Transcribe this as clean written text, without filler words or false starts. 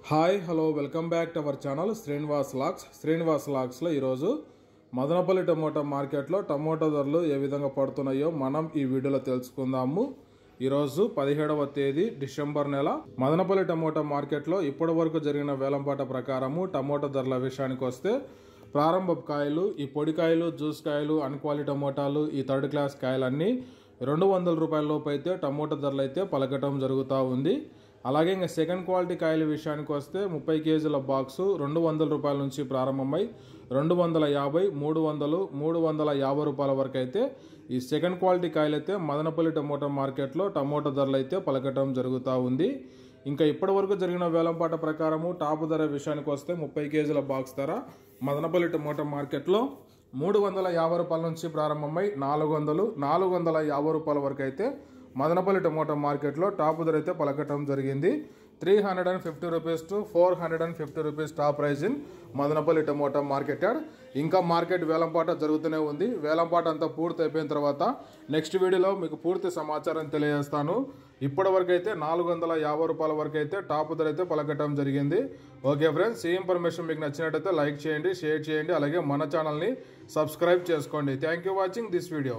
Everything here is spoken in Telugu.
Hi hello welcome back to our channel Srinivas లాక్స్లో ఈరోజు మదనపల్లి టమోటా మార్కెట్లో టమోటా ధరలు ఏ విధంగా పడుతున్నాయో మనం ఈ వీడియోలో తెలుసుకుందాము. ఈరోజు 17వ తేదీ డిసెంబర్ నెల మదనపల్లి టమోటా మార్కెట్లో ఇప్పటి వరకు జరిగిన వేలంపాట ప్రకారము టమోటా ధరల విషయానికి వస్తే ప్రారంభ కాయలు, ఈ పొడికాయలు, జ్యూస్ కాయలు, అన్క్వాలిటీ టమోటాలు, ఈ థర్డ్ క్లాస్ కాయలన్నీ 200 రూపాయల లోపు అయితే టమోటా ధరలు అయితే పలకటం జరుగుతూ ఉంది. అలాగే ఇంకా సెకండ్ క్వాలిటీ కాయల విషయానికి వస్తే 30 కేజీల బాక్సు 200 రూపాయల నుంచి ప్రారంభమై 250, 300, 350 రూపాయల వరకు అయితే ఈ సెకండ్ క్వాలిటీ కాయలు అయితే మదనపల్లి టమోటా మార్కెట్లో టమోటా ధరలు అయితే పలకటం జరుగుతూ ఉంది. ఇంకా ఇప్పటి వరకు జరిగిన వేలంపాట ప్రకారము టాప్ ధర విషయానికి వస్తే 30 కేజీల బాక్స్ ధర మదనపల్లి టమోటా మార్కెట్లో 350 రూపాయల నుంచి ప్రారంభమై 450 రూపాయల వరకు అయితే మదనపల్లి టమోటా మార్కెట్లో టాప్ ధర అయితే పలకటం జరిగింది. 350 rupees to 450 rupees top price in Madanapalle tomato market yard. ఇంకా మార్కెట్ వేలంపాట జరుగుతూనే ఉంది. వేలంపాట అంతా పూర్తి అయిపోయిన తర్వాత నెక్స్ట్ వీడియోలో మీకు పూర్తి సమాచారం తెలియజేస్తాను. ఇప్పటి వరకు అయితే 450 రూపాయల వరకు అయితే టాప్ ధర అయితే పలకటం జరిగింది. ఓకే ఫ్రెండ్స్, ఈ ఇన్ఫర్మేషన్ మీకు నచ్చినట్టయితే లైక్ చేయండి, షేర్ చేయండి, అలాగే మన ఛానల్ని సబ్స్క్రైబ్ చేసుకోండి. Thank you watching this video.